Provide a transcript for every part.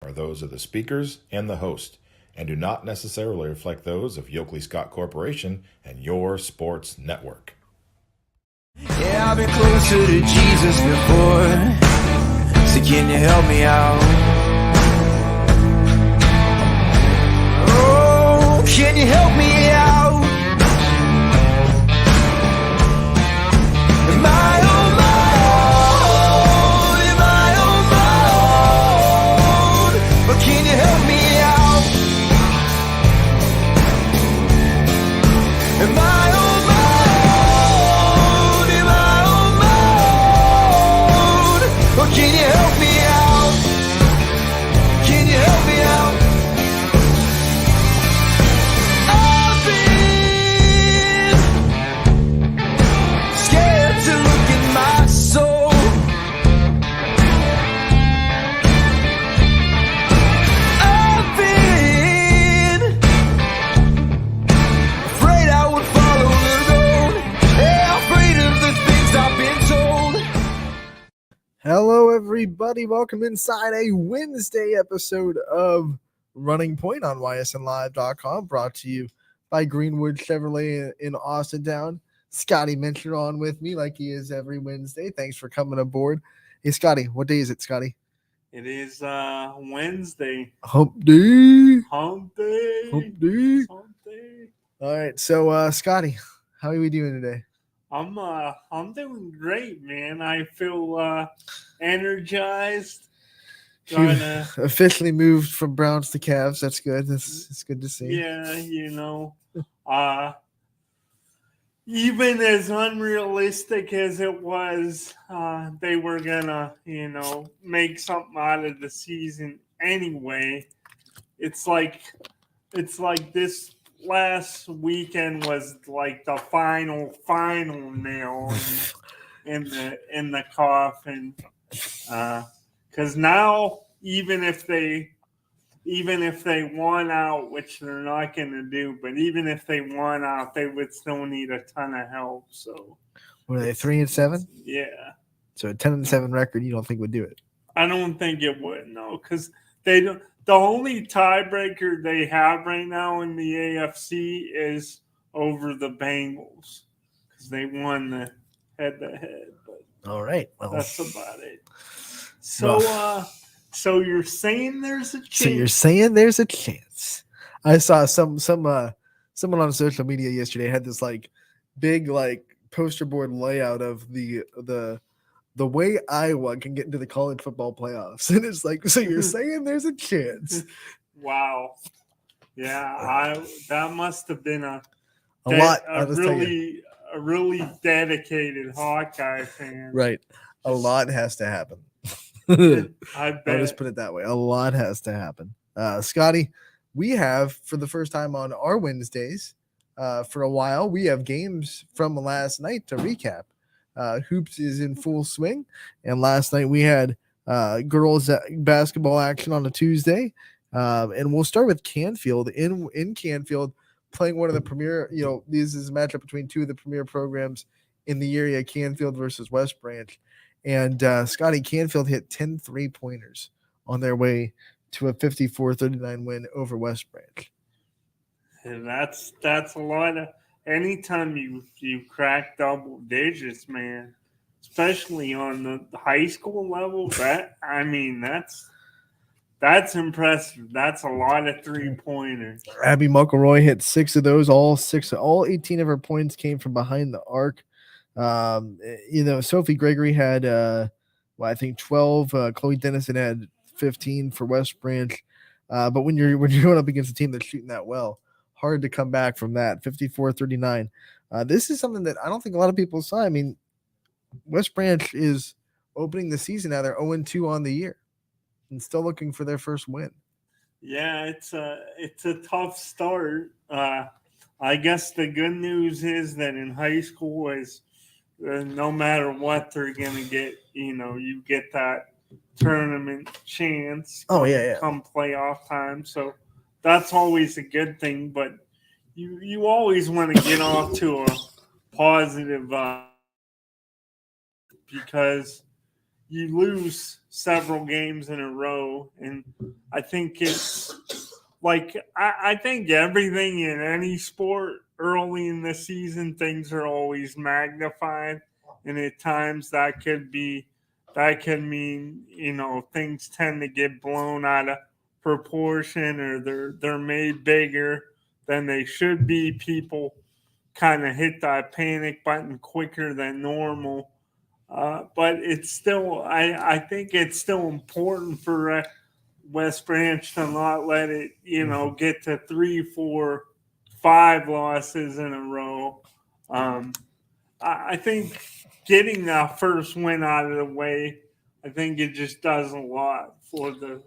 are those of the speakers and the host, and do not necessarily reflect those of Yoakley Scott Corporation and your sports network. Yeah, I've been closer to Jesus before, so can you help me out? Oh, can you help me out? Am I on my own? Am I on my own? But can you help me out? Am I on my own? Am I on my own? But can you help me out? Can you help me out? I've been scared to look in my soul. I've been afraid I would follow the road. Yeah, afraid of the things I've been told. Hello, everybody. Welcome inside a Wednesday episode of Running Point on YSNLive.com, brought to you by Greenwood Chevrolet in Austintown. Scotty Mincher on with me like he is every Wednesday. Thanks for coming aboard. Hey, Scotty, what day is it, Scotty? It is Wednesday. Hump day. Hump day. Hump day. Hump day. All right, so Scotty, how are we doing today? I'm doing great, man. I feel energized. You Gonna, officially moved from Browns to Cavs. That's good. That's good to see. yeah, even as unrealistic as it was, they were gonna, make something out of the season anyway. It's like this last weekend was like the final nail in the coffin. Because now, even if they won out, which they're not going to do, but even if they won out, they would still need a ton of help. So, What are they, 3-7? yeah, So a 10-7 record, you don't think would do it? I don't think it would. No, because they don't. The only tiebreaker they have right now in the AFC is over the Bengals because they won the head-to-head. But All right. Well, that's about it. So, so you're saying there's a chance? So you're saying there's a chance? I saw someone on social media yesterday had this like big like poster board layout of the way Iowa can get into the college football playoffs, and it's like, so you're saying there's a chance? Wow. Yeah, that must have been a really dedicated Hawkeye fan. Right. A lot has to happen. I bet. I'll just put it that way. A lot has to happen. Scotty, we have, for the first time on our Wednesdays for a while, we have games from last night to recap. Hoops is in full swing, and last night we had girls basketball action on a Tuesday, and we'll start with Canfield in Canfield playing one of the premier. This is a matchup between two of the premier programs in the area, Canfield versus West Branch. And Scotty, Canfield hit 10 3-pointers on their way to a 54-39 win over West Branch. And that's a lot of. Anytime you crack double digits, man, especially on the high school level, that's impressive. That's a lot of 3-pointers. Abby McElroy hit 6 of those. All 18 of her points came from behind the arc. Sophie Gregory had, I think 12. Chloe Dennison had 15 for West Branch. But when you're going up against a team that's shooting that well, hard to come back from that. 54-39. This is something that I don't think a lot of people saw. I mean, West Branch is opening the season now. They're 0-2 on the year and still looking for their first win. Yeah, it's a tough start. I guess the good news is that in high school is no matter what they're going to get, you get that tournament chance. Come playoff time. So that's always a good thing, but you always want to get off to a positive because you lose several games in a row, and I think it's like I think everything in any sport early in the season, things are always magnified, and at times that could mean things tend to get blown out of proportion, or they're made bigger than they should be. People kind of hit that panic button quicker than normal. But it's still, I think it's still important for West Branch to not let it, get to 3, 4, 5 losses in a row. I think getting that first win out of the way, I think it just does a lot for the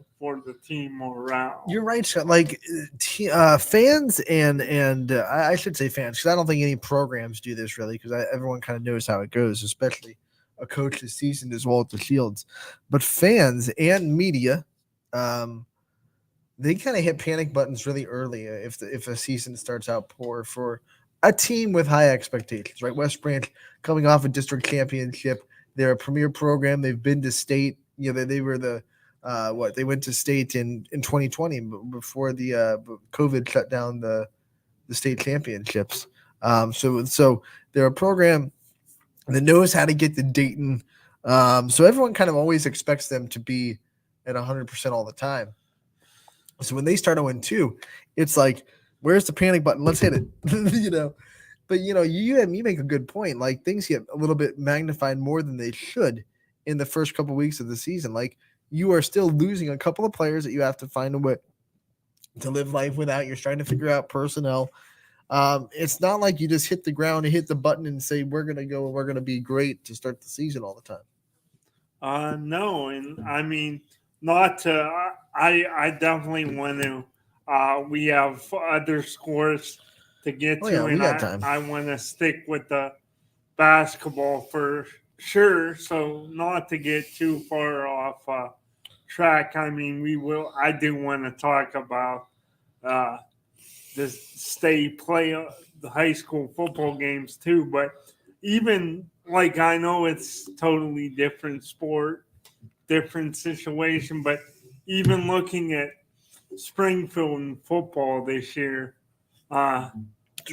team morale. You're right, Scott. Like fans and I should say fans, because I don't think any programs do this really, because everyone kind of knows how it goes, especially a coach's season as well at the Shields. But fans and media, they kind of hit panic buttons really early if a season starts out poor for a team with high expectations. Right, West Branch coming off a district championship, they're a premier program. They've been to state. They were the they went to state in 2020 before the COVID shut down the state championships. So they're a program that knows how to get to Dayton. So everyone kind of always expects them to be at 100% all the time. So when they start 0-2, it's like, where's the panic button? Let's hit it. But you make a good point. Like, things get a little bit magnified more than they should in the first couple weeks of the season. Like, you are still losing a couple of players that you have to find a way to live life without. You're trying to figure out personnel. It's not like you just hit the ground and hit the button and say, we're going to be great to start the season all the time. No. And I mean, not to, I definitely want to, we have other scores to get to, yeah, we and got time. I want to stick with the basketball for sure. So not to get too far off track. I mean, I do want to talk about the state play, the high school football games too. But even like, I know it's totally different sport, different situation, but even looking at Springfield in football this year,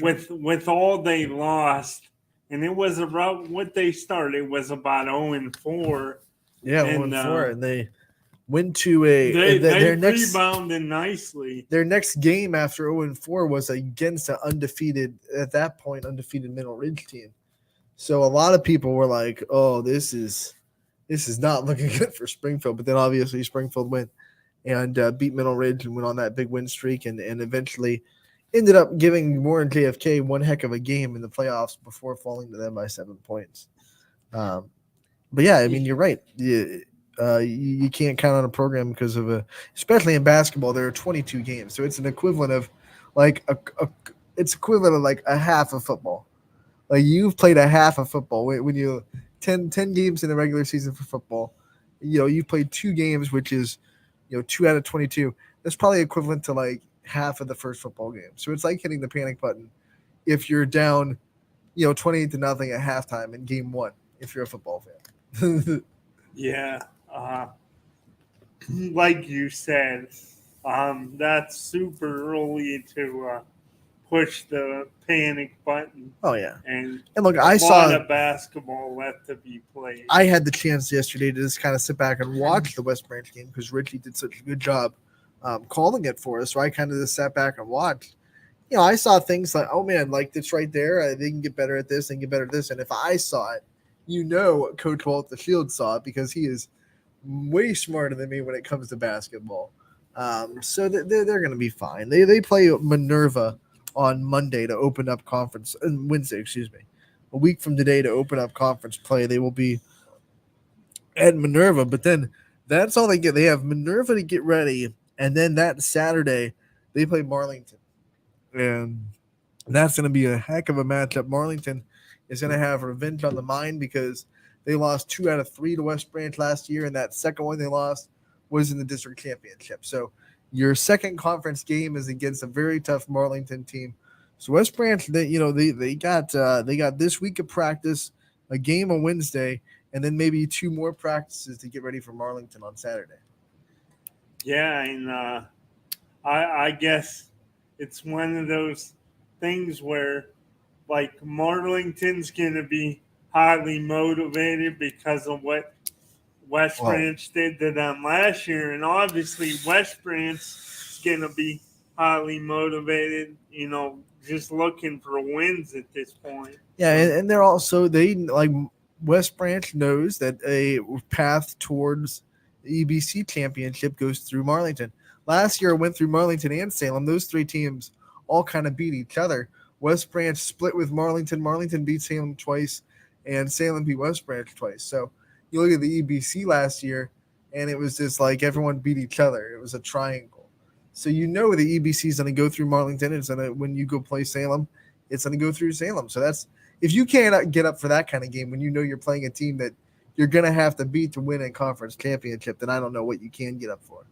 with all they lost, and it was about what they started. It was about 0-4. Yeah, 0-4, and they went to their next rebounded nicely. Their next game after 0-4 was against an undefeated Middle Ridge team. So a lot of people were like, "Oh, this is not looking good for Springfield." But then obviously Springfield went and beat Middle Ridge and went on that big win streak, and eventually ended up giving Warren JFK one heck of a game in the playoffs before falling to them by 7 points. But yeah, I mean, you're right. You can't count on a program because of especially in basketball, there are 22 games. So it's an equivalent of like it's equivalent of like a half of football. Like, you've played a half of football when you 10 games in the regular season for football. You've played 2 games, which is 2 out of 22. That's probably equivalent to like half of the first football game. So it's like hitting the panic button if you're down 28-0 at halftime in game 1 if you're a football fan. Yeah. Like you said, that's super early to push the panic button. Oh yeah, and look, a lot of basketball left to be played. I had the chance yesterday to just kind of sit back and watch the West Branch game because Richie did such a good job calling it for us. So I kind of just sat back and watched. I saw things like, oh man, like it's right there. They can get better at this. They can get better at this. And if I saw it, Coach Walt the Shield saw it because he is way smarter than me when it comes to basketball. So they're going to be fine. They play Minerva on Monday to open up conference, Wednesday, a week from today to open up conference play. They will be at Minerva, but then that's all they get. They have Minerva to get ready, and then that Saturday they play Marlington, and that's going to be a heck of a matchup. Marlington is going to have revenge on the mind because they lost 2 out of 3 to West Branch last year, and that second one they lost was in the district championship. So your second conference game is against a very tough Marlington team. So West Branch, they got this week of practice, a game on Wednesday, and then maybe 2 more practices to get ready for Marlington on Saturday. Yeah, and I guess it's one of those things where, like, Marlington's going to be highly motivated because of what West Well- Branch did to them last year, and obviously West Branch is going to be highly motivated, just looking for wins at this point. Yeah, and they're also West Branch knows that a path towards the EBC championship goes through Marlington. Last year it went through Marlington and Salem. Those 3 teams all kind of beat each other. West Branch split with Marlington. Marlington beat Salem twice, and Salem beat West Branch twice. So you look at the EBC last year, and it was just like everyone beat each other. It was a triangle. So the EBC is going to go through Marlington. It's going to, when you go play Salem, it's going to go through Salem. So that's, if you can't get up for that kind of game when you know you're playing a team that you're going to have to beat to win a conference championship, then I don't know what you can get up for.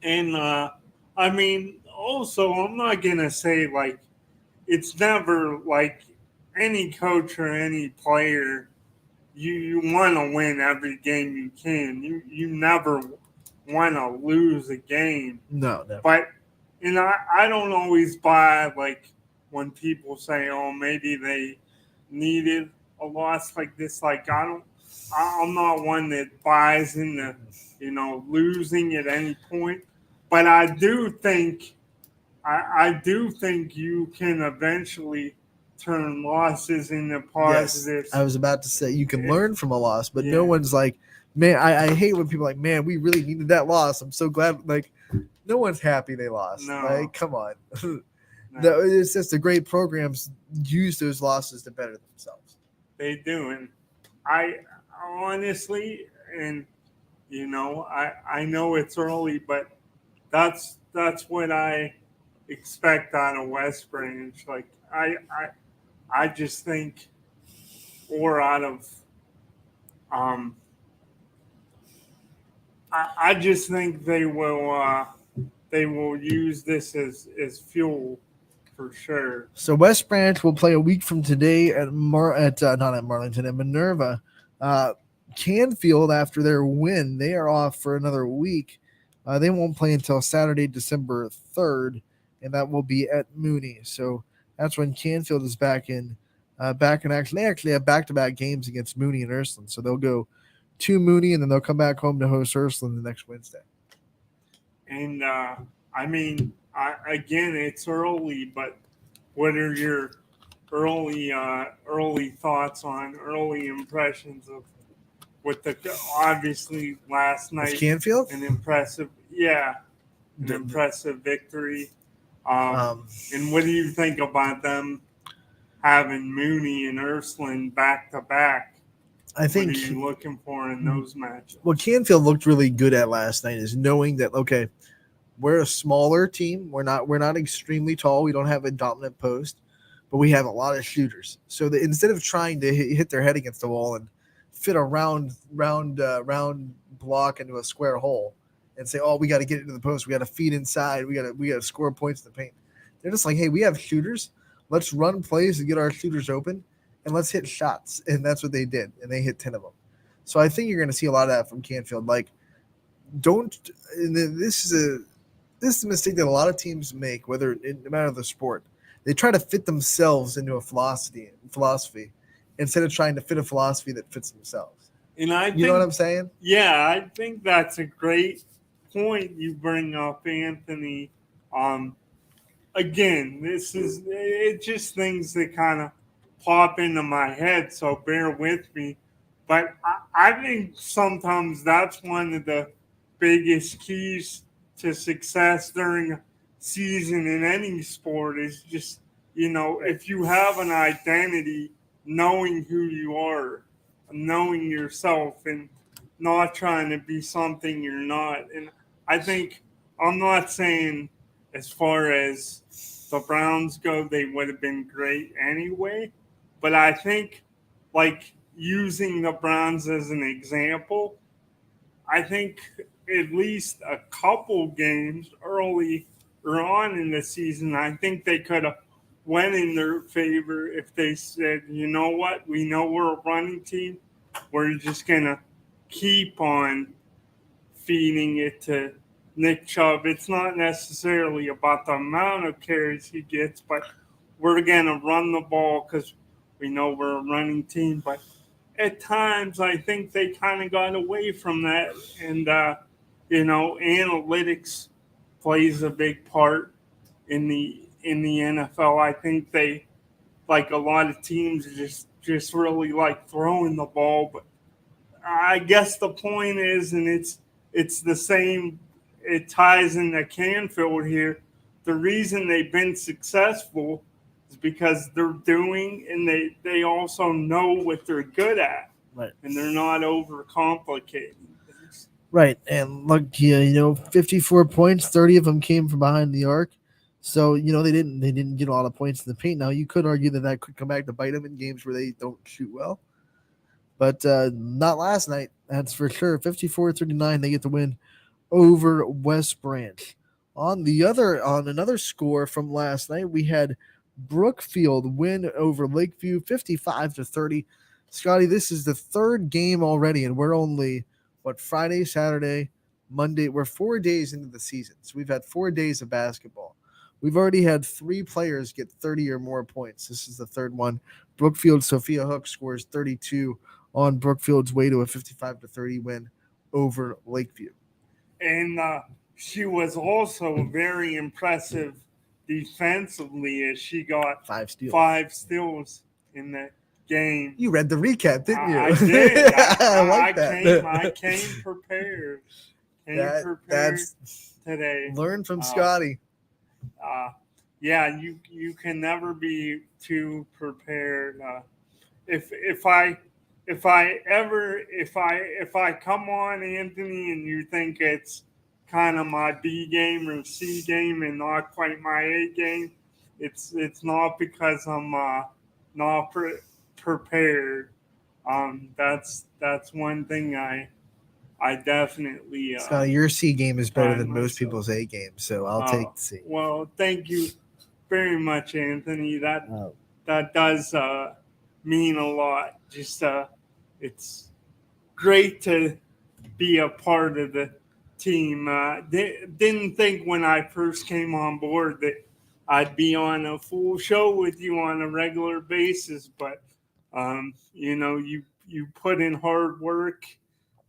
And I mean, also, I'm not going to say, like, it's never like any coach or any player, you want to win every game you can. You never want to lose a game. No, never. But, I don't always buy, like, when people say, oh, maybe they needed a loss like this. Like, I'm not one that buys into, losing at any point. But I do think you can eventually turn losses into positives. Yes, I was about to say you can learn from a loss, but Yeah. no one's like, man, I hate when people are like, man, we really needed that loss. I'm so glad. Like, no one's happy they lost. No. Like, come on. No, It's just the great programs use those losses to better themselves. they do, and I honestly, and I know it's early, but that's what I expect out of West Branch. Like I just think, or out of I just think they will use this as fuel for sure. So West Branch will play a week from today at not at Marlington, at Minerva. Canfield, after their win, they are off for another week. They won't play until Saturday, December 3rd, and that will be at Mooney. So that's when Canfield is back in action. They actually have back-to-back games against Mooney and Ursuline. So they'll go to Mooney, and then they'll come back home to host Ursuline the next Wednesday. And I mean, again, it's early, but what are your early thoughts on early impressions of what the obviously last With night Canfield? an impressive victory. And what do you think about them having Mooney and Ursuline back to back? I think what are you looking for in those matches? what Canfield looked really good at last night is knowing that, okay, we're a smaller team. We're not extremely tall. We don't have a dominant post, but we have a lot of shooters. So that instead of trying to hit their head against the wall and fit a round block into a square hole and say, oh, we got to get into the post. We got to feed inside. We got to score points in the paint. They're just like, hey, we have shooters. Let's run plays to get our shooters open, and let's hit shots. And that's what they did, and they hit 10 of them. So I think you're going to see a lot of that from Canfield. Like, this is a mistake that a lot of teams make, no matter the sport. They try to fit themselves into a philosophy instead of trying to fit a philosophy that fits themselves. And I You know what I'm saying? Yeah, I think that's a great point you bring up, Anthony. Again, it's just things that kind of pop into my head, so bear with me. But I think sometimes that's one of the biggest keys to success during a season in any sport is just, if you have an identity, knowing who you are, knowing yourself, and not trying to be something you're not. And I think, I'm not saying as far as the Browns go, they would have been great anyway, but I think, like, using the Browns as an example, I think at least a couple games early or on in the season, I think they could have went in their favor if they said, you know what, we know we're a running team. we're just gonna keep on feeding it to Nick Chubb. It's not necessarily about the amount of carries he gets, but we're gonna run the ball because we know we're a running team. But at times, I think they kind of got away from that, and analytics plays a big part in the NFL. I think they, like a lot of teams, just really like throwing the ball. But I guess the point is, and it's the same. It ties into Canfield here. The reason they've been successful is because they're doing, and they also know what they're good at, Right. and they're not overcomplicating things. Right. And look, 54 points, 30 of them came from behind the arc. So, they didn't get a lot of points in the paint. Now, you could argue that could come back to bite them in games where they don't shoot well. But not last night, that's for sure. 54-39, they get the win over West Branch. On another score from last night, we had Brookfield win over Lakeview 55-30. Scotty, this is the third game already, and we're only Friday, Saturday, Monday. We're 4 days into the season. So we've had 4 days of basketball. We've already had 3 players get 30 or more points. This is the third one. Brookfield Sophia Hook scores 32 on Brookfield's way to a 55-30 win over Lakeview. And she was also very impressive defensively as she got 5 steals. 5 steals in the game. You read the recap, didn't you? I did. I I came prepared. That's today. Learn from Scotty. Yeah, you can never be too prepared. If I come on, Anthony, and you think it's kind of my B game or C game and not quite my A game, it's not because I'm not prepared. That's one thing I definitely. Scotty, your C game is better than most myself. people's A game, so I'll take C. Well, thank you very much, Anthony. That does mean a lot. Just it's great to be a part of the team. Didn't think when I first came on board that I'd be on a full show with you on a regular basis, but you put in hard work,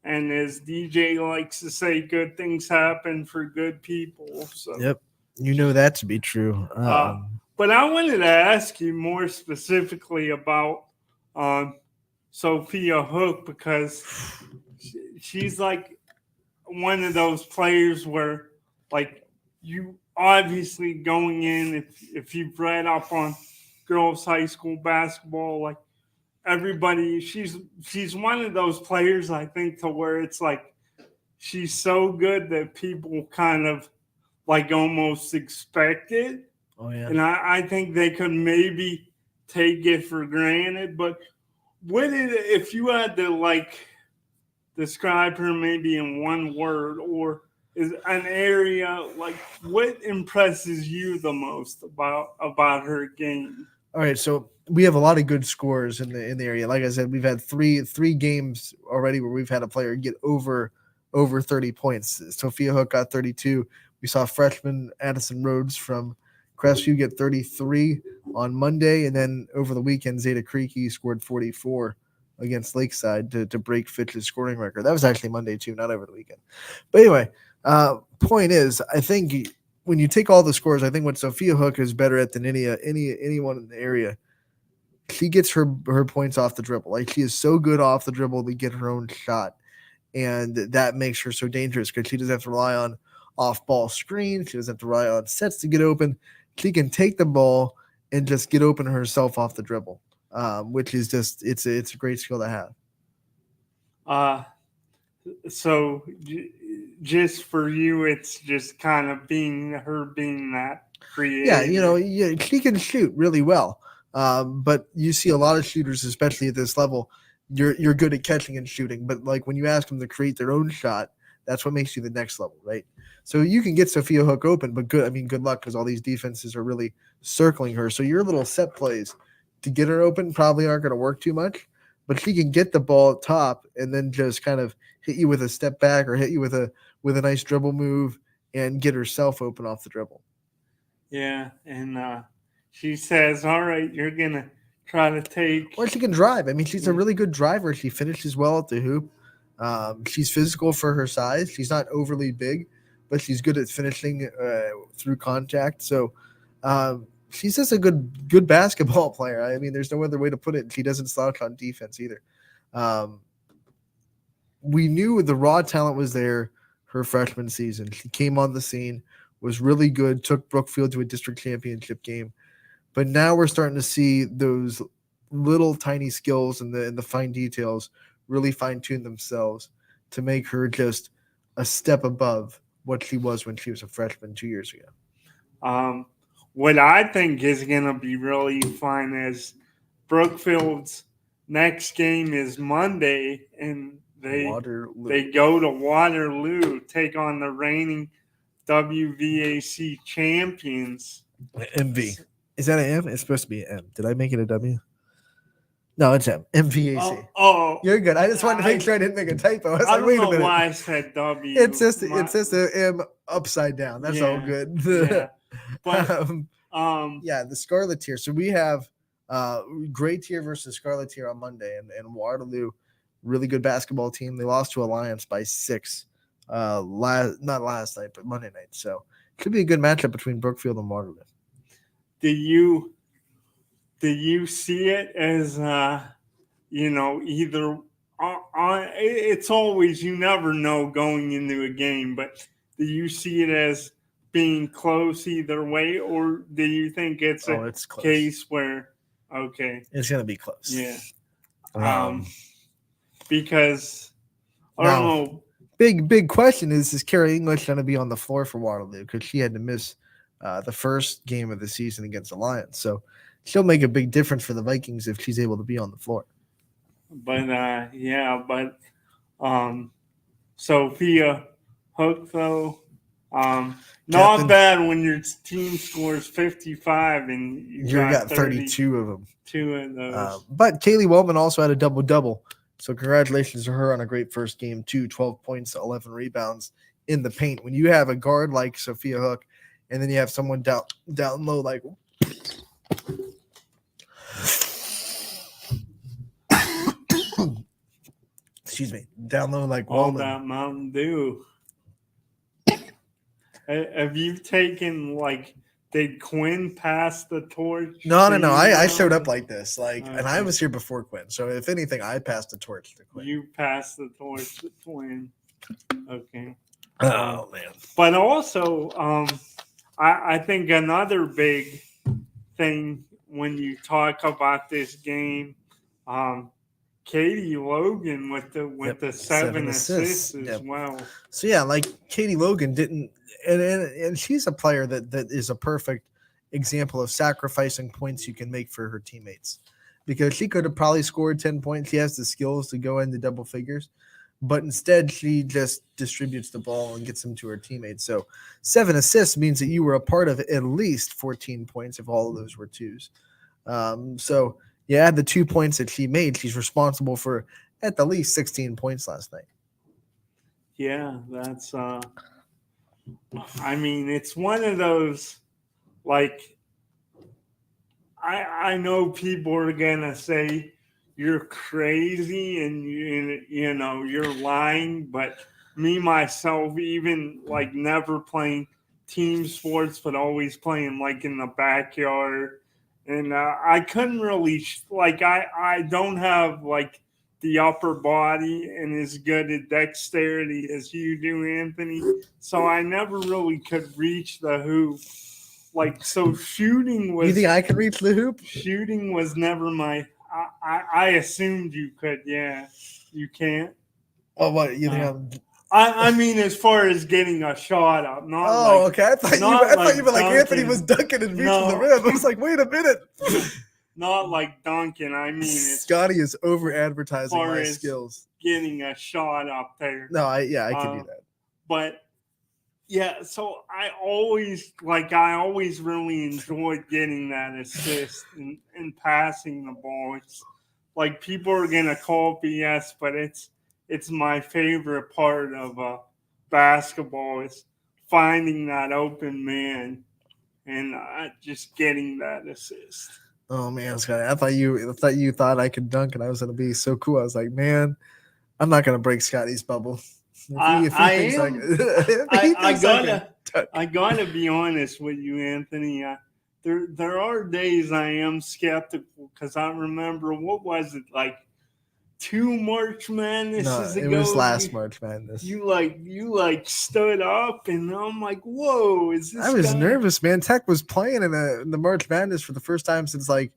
and as DJ likes to say, good things happen for good people. So Yep, you know that to be true. But I wanted to ask you more specifically about Sophia Hook, because she's like one of those players where, like, you obviously going in, if you've read up on girls high school basketball, like everybody, she's one of those players, I think, to where it's like she's so good that people kind of like almost expect it. Oh yeah. And I think they could maybe take it for granted. But if you had to like describe her maybe in one word or is an area, like what impresses you the most about her game? All right, so we have a lot of good scores in the area. Like I said, we've had three games already where we've had a player get over 30 points. Sophia Hook got 32. We saw freshman Addison Rhodes from Crestview get 33 on Monday, and then over the weekend, Zeta Creaky scored 44 against Lakeside to break Fitch's scoring record. That was actually Monday too, not over the weekend. But anyway, point is, I think when you take all the scores, I think what Sophia Hook is better at than anyone in the area, she gets her points off the dribble. Like, she is so good off the dribble to get her own shot, and that makes her so dangerous because she doesn't have to rely on off-ball screens. She doesn't have to rely on sets to get open. She can take the ball and just get open herself off the dribble, which is just it's a great skill to have. So just for you, it's just kind of being that creative. Yeah, she can shoot really well. But you see a lot of shooters, especially at this level, you're good at catching and shooting. But like when you ask them to create their own shot, that's what makes you the next level, right? So you can get Sophia Hook open, but good luck because all these defenses are really circling her. So your little set plays to get her open probably aren't going to work too much. but she can get the ball at top and then just kind of hit you with a step back or hit you with a nice dribble move and get herself open off the dribble. Yeah, and she says, "All right, you're gonna try to take." Or she can drive. I mean, she's a really good driver. She finishes well at the hoop. She's physical for her size. She's not overly big, but she's good at finishing through contact. So she's just a good basketball player. I mean, there's no other way to put it. She doesn't slouch on defense either. We knew the raw talent was there her freshman season. She came on the scene, was really good, took Brookfield to a district championship game. But now we're starting to see those little tiny skills and the fine details really fine-tune themselves to make her just a step above what she was when she was a freshman 2 years ago. What I think is going to be really fun is Brookfield's next game is Monday, and they go to Waterloo, take on the reigning WVAC champions. MV. Is that an M? It's supposed to be an M. Did I make it a W? No, it's M. MVAC. Oh, you're good. I just wanted to make sure I didn't make a typo. I was like, wait a minute. Why I said W. It's just an M upside down. That's all good. Yeah. But, the Scarlet tier. So we have Gray tier versus Scarlet tier on Monday, and Waterloo, really good basketball team. They lost to Alliance by 6. Not last night, but Monday night. So it could be a good matchup between Brookfield and Waterloo. Do you see it as either it's always, you never know going into a game, but do you see it as being close either way, or do you think it's it's case where it's gonna be close? Yeah. Because I don't know. Big question is Kara English going to be on the floor for Waterloo, because she had to miss the first game of the season against Alliance. So she'll make a big difference for the Vikings if she's able to be on the floor. But Sophia Hook, though, not bad when your team scores 55 and you got 32 of them. 2 of those. But Kaylee Wellman also had a double-double. So congratulations to her on a great first game, too. 12 points, 11 rebounds in the paint. When you have a guard like Sophia Hook, and then you have someone down low like excuse me, down low like all Wellman. that Mountain Dew. Have you taken did Quinn pass the torch? No. I showed up like this, and I was here before Quinn. So if anything, I passed the torch to Quinn. You passed the torch to Quinn. Okay. Oh man. But also, I think another big thing when you talk about this game, Katie Logan with the 7 assists as well. So Katie Logan didn't, and she's a player that is a perfect example of sacrificing points you can make for her teammates, because she could have probably scored 10 points. She has the skills to go into double figures, but instead she just distributes the ball and gets them to her teammates. So 7 assists means that you were a part of at least 14 points if all of those were twos. The 2 points that she made, she's responsible for at the least 16 points last night. Yeah, that's it's one of those, I know people are gonna say you're crazy and you're lying, but me myself, even never playing team sports, but always playing in the backyard, and I couldn't really I don't have the upper body and as good a dexterity as you do, Anthony, so I never really could reach the hoop. So shooting was... You think I could reach the hoop? Shooting was never my... I assumed you could, yeah. You can't? Oh, what? You think I mean, as far as getting a shot up, not okay. I thought you were Anthony was dunking and reaching the rim. I was like, wait a minute. Not like dunking. I mean, Scotty is over-advertising my skills. Getting a shot up there. No, I can do that. But... yeah, so I always really enjoyed getting that assist and passing the ball. It's like people are gonna call BS, but it's my favorite part of basketball is finding that open man and just getting that assist. Oh man, Scotty, I thought you thought I could dunk and I was gonna be so cool. I was like, man, I'm not gonna break Scotty's bubble. If he thinks am. if he thinks I gotta be honest with you, Anthony. There are days I am skeptical because I remember, what was it, like 2 March Madnesses no, it ago? was last March Madness. You stood up and I'm like, whoa, is this? I was guy? nervous, man. Tech was playing in the March Madness for the first time since like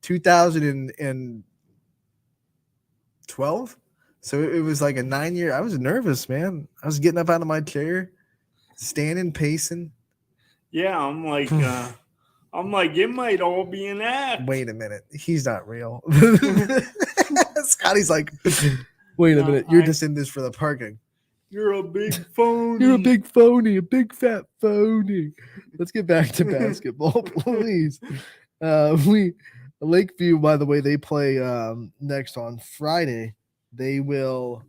2012. So it was like a 9-year. I was nervous, man. I was getting up out of my chair, standing, pacing. Yeah, I'm like, it might all be an act. Wait a minute, he's not real. Scotty's like, wait a minute, you're just in this for the parking. You're a big phony. You're a big phony, a big fat phony. Let's get back to basketball, please. Lakeview, by the way, they play next on Friday. They will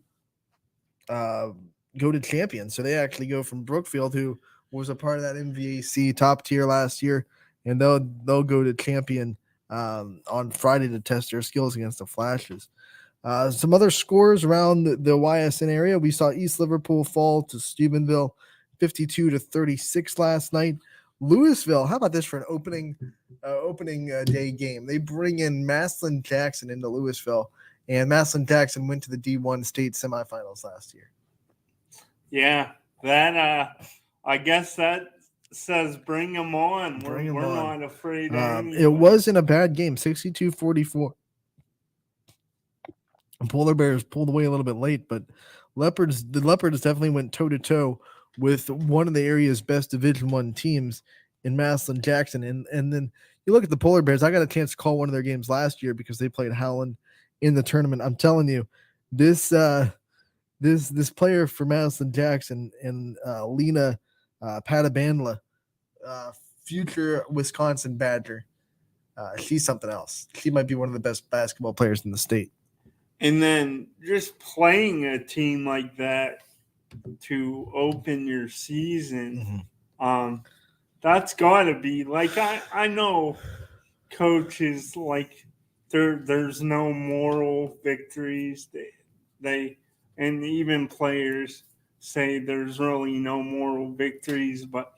go to champion. So they actually go from Brookfield, who was a part of that MVAC top tier last year, and they'll go to champion on Friday to test their skills against the Flashes. Some other scores around the Ysn area. We saw East Liverpool fall to Steubenville 52-36 last night. Louisville, how about this for an opening day game? They bring in Massillon Jackson into Louisville, and Massillon Jackson went to the D1 state semifinals last year. Yeah, that I guess that says bring them on. We're not afraid. It wasn't a bad game, 62-44. Polar Bears pulled away a little bit late, but the Leopards definitely went toe-to-toe with one of the area's best Division I teams in Massillon Jackson. And then you look at the Polar Bears. I got a chance to call one of their games last year because they played Howland in the tournament. I'm telling you, this player for Massillon Jackson and Lena Patabandla, future Wisconsin Badger, she's something else. She might be one of the best basketball players in the state. And then just playing a team like that to open your season, that's got to be like, I know coaches, like there's no moral victories. They and even players say there's really no moral victories, but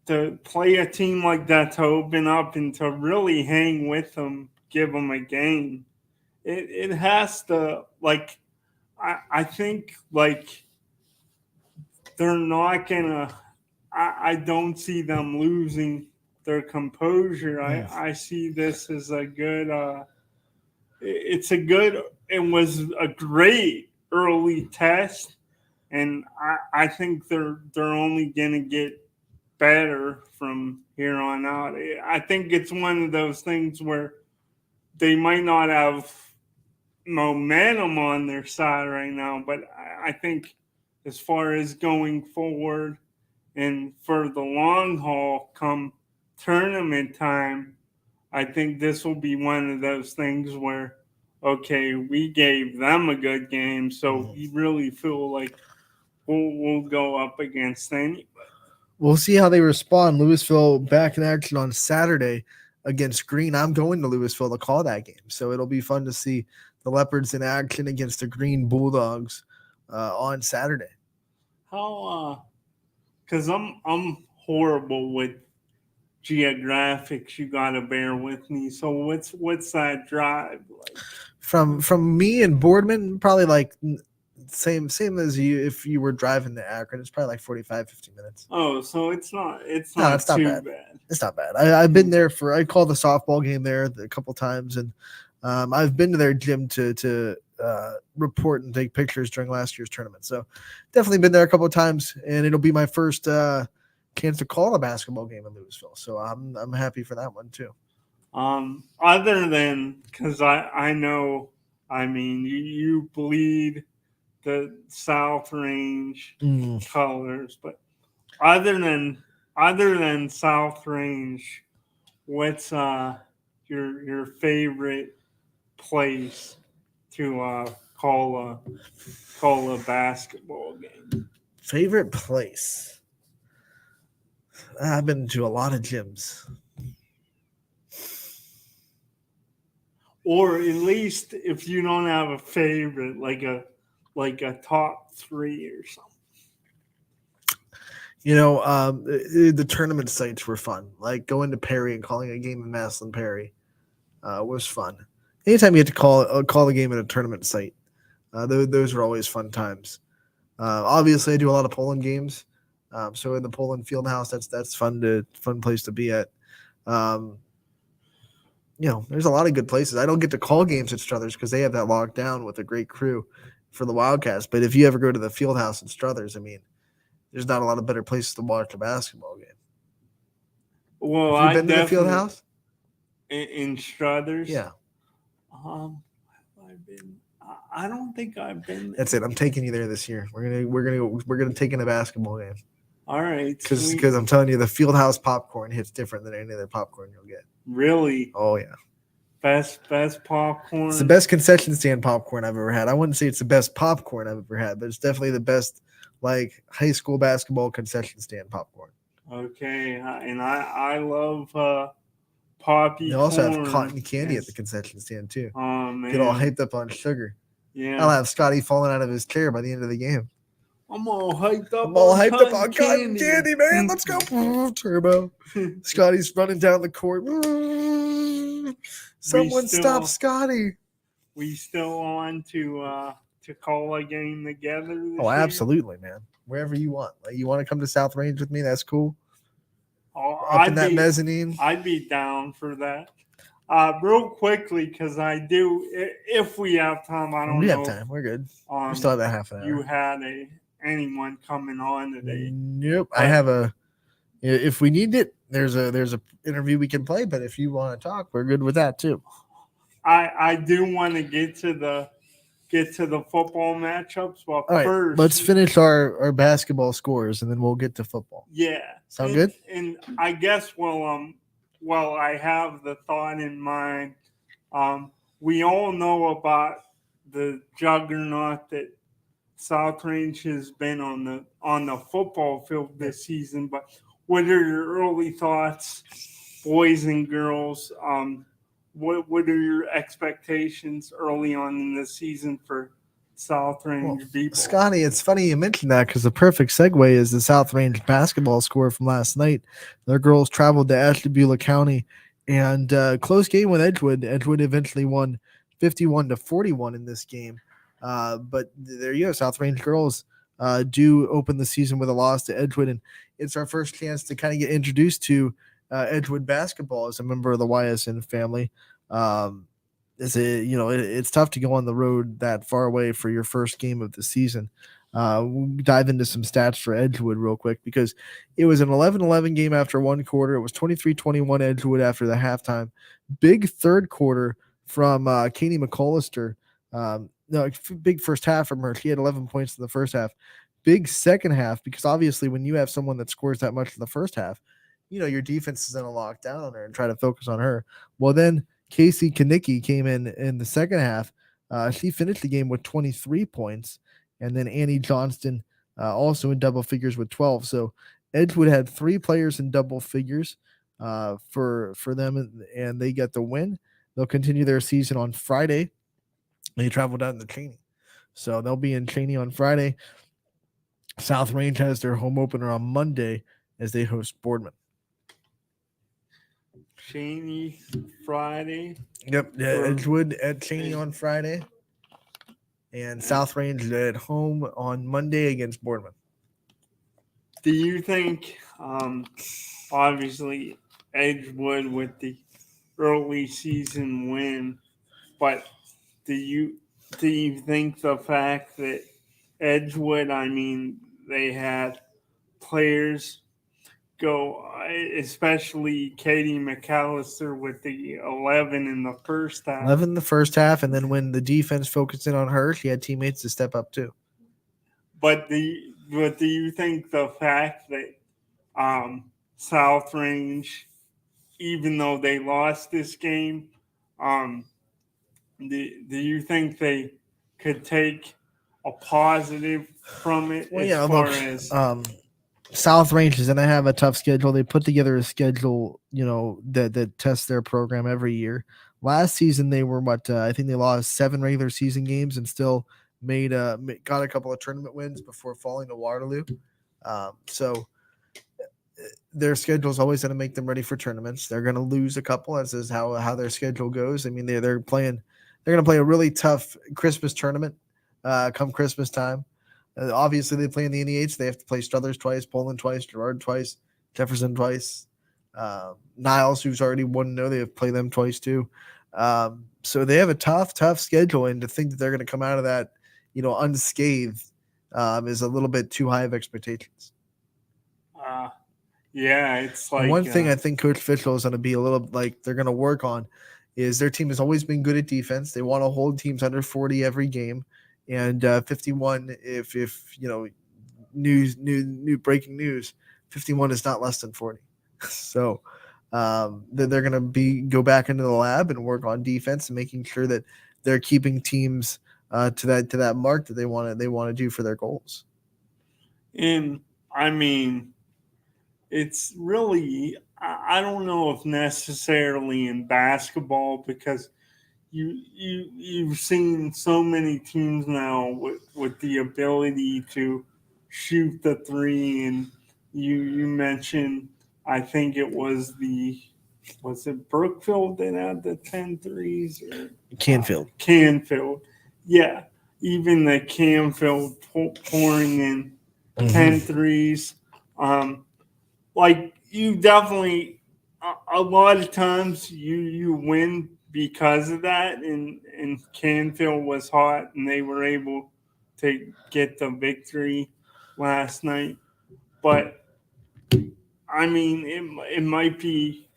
to play a team like that, to open up and to really hang with them, give them a game, it has to, like, I think, like, they're not gonna, I don't see them losing their composure. I see this as a good, it was a great early test, and I think they're only gonna get better from here on out. I think it's one of those things where they might not have momentum on their side right now, but I think as far as going forward and for the long haul come tournament time, I think this will be one of those things where, okay, we gave them a good game, so we really feel like we'll go up against anybody. We'll see how they respond. Louisville back in action on Saturday against Green. I'm going to Louisville to call that game, so it'll be fun to see the Leopards in action against the Green Bulldogs on Saturday. How? Because I'm horrible with geographics. You gotta bear with me. So what's that drive like? From me and Boardman, probably like same as you if you were driving to Akron. It's probably like 45-50 minutes. Oh, so it's not too bad. It's not bad. I've been there I called the softball game there a couple times, and I've been to their gym to report and take pictures during last year's tournament. So definitely been there a couple of times, and it'll be my first chance to call a basketball game in Louisville. So I'm happy for that one too. Other than, because I know, I mean, you bleed the South Range colors, but other than South Range, what's your favorite place to call a basketball game? Favorite place? I've been to a lot of gyms. Or at least if you don't have a favorite, like a top 3 or something. The tournament sites were fun. Like going to Perry and calling a game in Maslin Perry was fun. Anytime you had to call the game at a tournament site, those were always fun times. Obviously, I do a lot of Poland games. So in the Poland Fieldhouse, that's fun place to be at. There's a lot of good places. I don't get to call games at Struthers because they have that locked down with a great crew for the Wildcats. But if you ever go to the Fieldhouse at Struthers, I mean, there's not a lot of better places to watch a basketball game. Well, have you been to the Fieldhouse in Struthers? Yeah. Have I been? I don't think I've been there. That's it. I'm taking you there this year. We're gonna take in a basketball game. All right. Because I'm telling you, the Fieldhouse popcorn hits different than any other popcorn you'll get. Really? Oh yeah. Best popcorn. It's the best concession stand popcorn I've ever had. I wouldn't say it's the best popcorn I've ever had, but it's definitely the best like high school basketball concession stand popcorn. Okay, and I love poppy. They also have cotton candy at the concession stand too. Oh man, get all hyped up on sugar. Yeah, I'll have Scotty falling out of his chair by the end of the game. I'm all hyped up. On cotton candy, man. Let's go, Turbo. Scotty's running down the court. Someone stop Scotty. We still on to call a game together this year? Absolutely, man. Wherever you want. Like, you want to come to South Range with me? That's cool. Up in that mezzanine. I'd be down for that. Real quickly, because I do. If we have time, I don't know. We have time. We're good. We still have that half an hour. You had anyone coming on today? Nope. I have if we need it, there's a interview we can play, but if you want to talk, we're good with that too. I do want to get to the football matchups, but first let's finish our basketball scores and then we'll get to football. Yeah. Sound good? And I guess well I have the thought in mind. We all know about the juggernaut that South Range has been on the football field this season, but what are your early thoughts, boys and girls? What are your expectations early on in the season for South Range people? Scotty, it's funny you mentioned that because the perfect segue is the South Range basketball score from last night. Their girls traveled to Ashtabula County and close game with Edgewood. Edgewood eventually won 51-41 in this game. But there you go. South Range girls do open the season with a loss to Edgewood, and it's our first chance to kind of get introduced to Edgewood basketball as a member of the Ysn family. It's tough to go on the road that far away for your first game of the season. We'll dive into some stats for Edgewood real quick because it was an 11-11 game after one quarter. It was 23-21 Edgewood after the halftime. Big third quarter from Katie McCollister. Big first half from her. She had 11 points in the first half. Big second half because obviously when you have someone that scores that much in the first half, your defense is going to lock down on her and try to focus on her. Well, then Casey Kanicki came in the second half. She finished the game with 23 points. And then Annie Johnston also in double figures with 12. So Edgewood had 3 players in double figures for them, and they got the win. They'll continue their season on Friday. They travel down to Cheney. So they'll be in Cheney on Friday. South Range has their home opener on Monday as they host Boardman. Cheney Friday. Yep. Edgewood at Cheney on Friday. And South Range at home on Monday against Boardman. Do you think, obviously, Edgewood with the early season win, but do you think the fact that Edgewood, they had players go, especially Katie McAllister with the 11 in the first half. 11 in the first half, and then when the defense focused in on her, she had teammates to step up too. But do you think the fact that South Range, even though they lost this game, do you think they could take a positive from it Well, as yeah, far look, as South Range is going to have a tough schedule. They put together a schedule, that tests their program every year. Last season, they were I think they lost 7 regular season games and still got a couple of tournament wins before falling to Waterloo. So their schedule is always going to make them ready for tournaments. They're going to lose a couple, as is how their schedule goes. I mean, they're going to play a really tough Christmas tournament come Christmas time. Obviously, they play in the NEH. They have to play Struthers twice, Poland twice, Girard twice, Jefferson twice. Niles, who's already 1-0, they have to play them twice too. So they have a tough schedule, and to think that they're going to come out of that, unscathed, is a little bit too high of expectations. Yeah, it's like one thing I think Coach Fitchell is going to be a little they're going to work on is their team has always been good at defense. They want to hold teams under 40 every game, and 51. If new breaking news, 51 is not less than 40. So they're going to go back into the lab and work on defense and making sure that they're keeping teams to that mark that they want to do for their goals. And I mean, it's really, I don't know if necessarily in basketball, because you've seen so many teams now with the ability to shoot the three, and you mentioned, I think it was Brookfield that had the 10 threes? Or Canfield. Yeah. Even the Canfield pouring in 10 threes. You definitely, a lot of times you win because of that, and Canfield was hot, and they were able to get the victory last night. But I mean, it might be,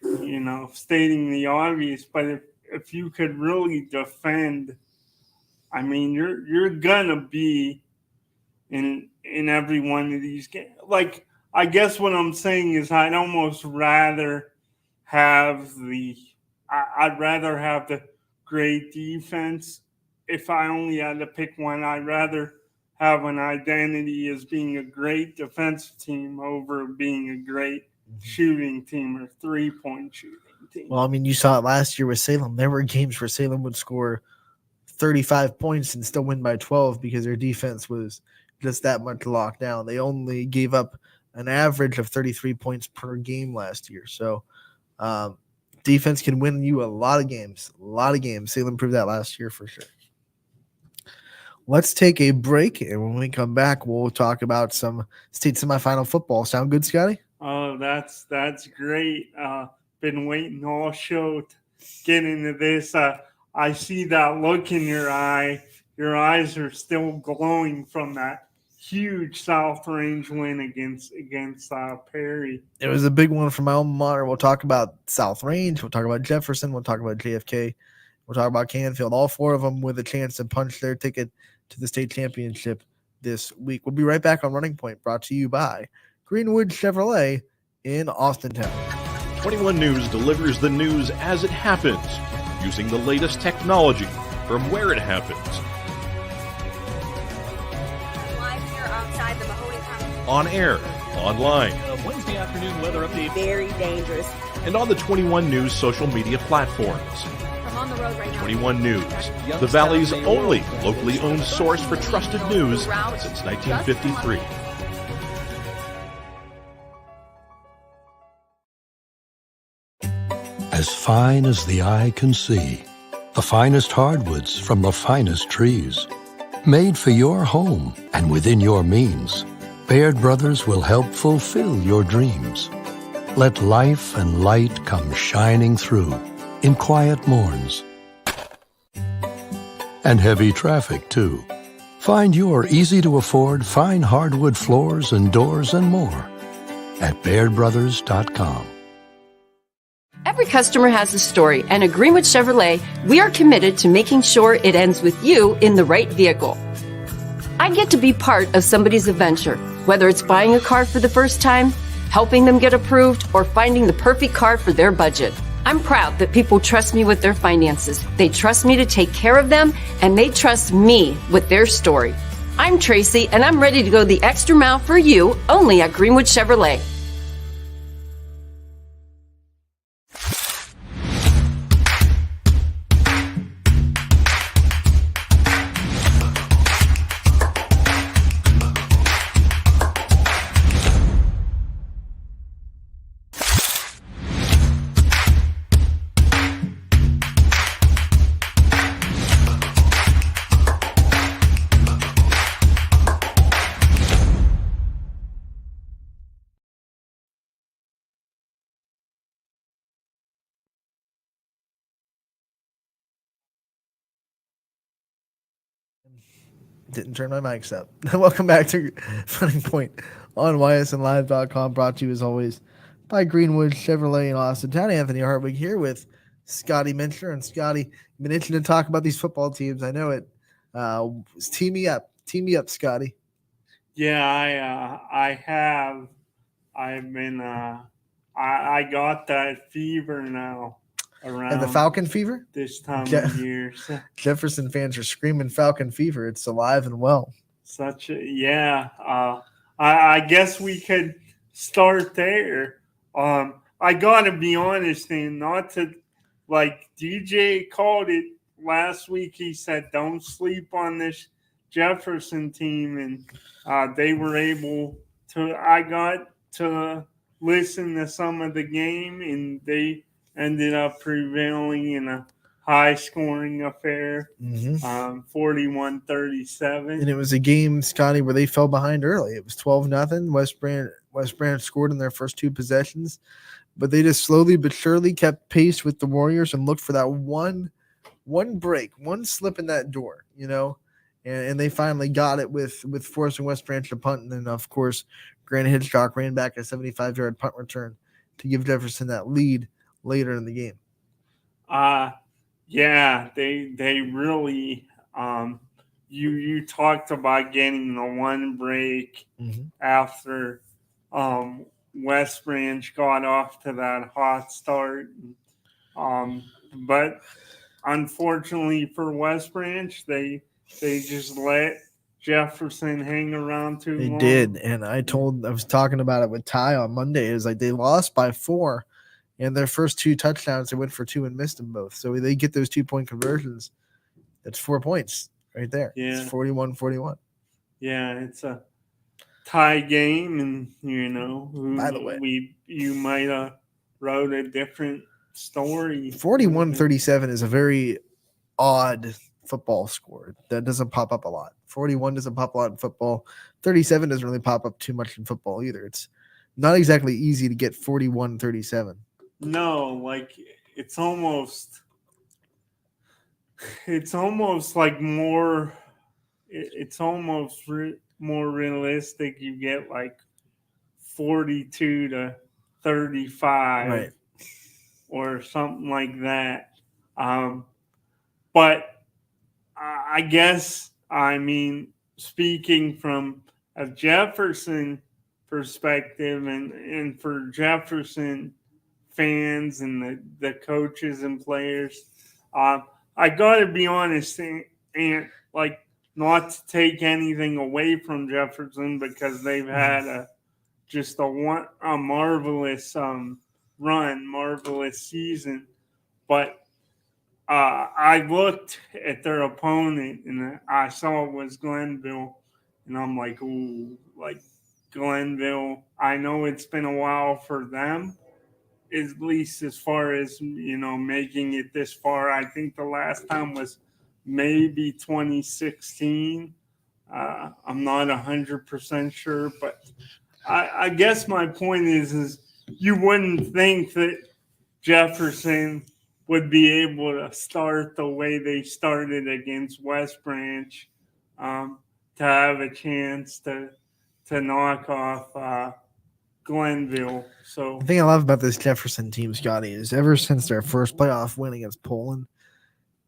stating the obvious, but if you could really defend, I mean, you're gonna be in every one of these games. I guess what I'm saying is I'd almost rather have the great defense. If I only had to pick one, I'd rather have an identity as being a great defensive team over being a great shooting team or 3-point shooting team. Well, I mean, you saw it last year with Salem. There were games where Salem would score 35 points and still win by 12 because their defense was just that much locked down. They only gave up an average of 33 points per game last year. So defense can win you a lot of games. Salem proved that last year for sure. Let's take a break, and when we come back, we'll talk about some state semifinal football. Sound good, Scotty? Oh, that's great. Been waiting all show to get into this. I see that look in your eye. Your eyes are still glowing from that huge South Range win against Perry. It was a big one for my alma mater. We'll talk about South Range. We'll talk about Jefferson. We'll talk about JFK. We'll talk about Canfield. All 4 of them with a chance to punch their ticket to the state championship this week. We'll be right back on Running Point, brought to you by Greenwood Chevrolet in Austintown. 21 News delivers the news as it happens, using the latest technology from where it happens. Live here outside the Mahoney County. On air, online, Wednesday afternoon weather update. Very dangerous. and on the 21 News social media platforms. I'm on the road right now. 21 News, the Valley's only locally owned source for trusted news since 1953. As fine as the eye can see, the finest hardwoods from the finest trees. Made for your home and within your means, Baird Brothers will help fulfill your dreams. Let life and light come shining through in quiet morns. And heavy traffic, too. Find your easy-to-afford fine hardwood floors and doors and more at BairdBrothers.com. Every customer has a story, and at Greenwood Chevrolet, we are committed to making sure it ends with you in the right vehicle. I get to be part of somebody's adventure, whether it's buying a car for the first time, helping them get approved, or finding the perfect car for their budget. I'm proud that people trust me with their finances. They trust me to take care of them, and they trust me with their story. I'm Tracy, and I'm ready to go the extra mile for you, only at Greenwood Chevrolet. Didn't turn my mics up. Welcome back to Running Point on ysnlive.com, brought to you as always by Greenwood Chevrolet in Austin Town. Anthony Hartwig here with Scotty Mincher. And Scotty, been itching to talk about these football teams. I know it. Team me up, Scotty. Yeah, I have. I've been. I got that fever now. Around And the Falcon fever? This time of year. So, Jefferson fans are screaming Falcon fever. It's alive and well. I guess we could start there. I gotta be honest, and not to like DJ called it last week. He said, "Don't sleep on this Jefferson team," and they were able to. I got to listen to some of the game, and they ended up prevailing in a high-scoring affair, 41-37. And it was a game, Scotty, where they fell behind early. It was 12-0. West Branch scored in their first two possessions, but they just slowly but surely kept pace with the Warriors and looked for that one break, one slip in that door, and they finally got it with forcing West Branch to punt. And then, of course, Grant Hitchcock ran back a 75-yard punt return to give Jefferson that lead later in the game. They really you talked about getting the one break after West Branch got off to that hot start. But unfortunately for West Branch, they just let Jefferson hang around too long. They did, and I was talking about it with Ty on Monday. It was like they lost by 4. And their first 2 touchdowns, they went for 2 and missed them both. So they get those 2-point conversions. That's 4 points right there. Yeah. It's 41-41. Yeah, it's a tie game, and by the way, you might have wrote a different story. 41-37 is a very odd football score. That doesn't pop up a lot. 41 doesn't pop a lot in football. 37 doesn't really pop up too much in football either. It's not exactly easy to get 41-37. No, like it's almost like more. It's almost more realistic. You get like 42-35, right, or something like that. But I guess speaking from a Jefferson perspective and for Jefferson fans and the coaches and players, I gotta be honest and like not to take anything away from Jefferson, because they've had a marvelous run, marvelous season. But I looked at their opponent and I saw it was Glenville, and I'm like, ooh, like Glenville, I know it's been a while for them, at least as far as, making it this far. I think the last time was maybe 2016. I'm not 100% sure, but I guess my point is you wouldn't think that Jefferson would be able to start the way they started against West Branch, to have a chance to knock off Glenville. So the thing I love about this Jefferson team, Scotty, is ever since their first playoff win against Poland,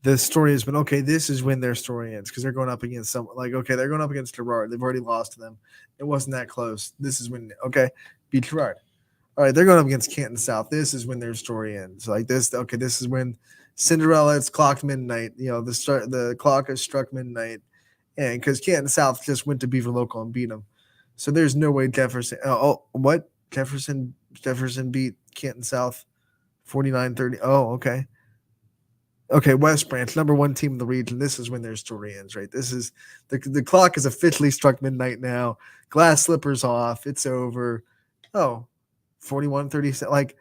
the story has been, okay, this is when their story ends, because they're going up against someone like, okay, they're going up against Girard. They've already lost to them. It wasn't that close. This is when, okay, beat Girard. all right, they're going up against Canton South. This is when their story ends. Like this, okay, this is when Cinderella, it's clocked midnight. You know, the clock has struck midnight. And because Canton South just went to Beaver Local and beat them. So there's no way Jefferson. What? Jefferson beat Canton South 49-30. Oh, okay. Okay, West Branch, number 1 team in the region. This is when their story ends, right? This is the clock has officially struck midnight now. Glass slippers off. It's over. Oh, 41-30. Like,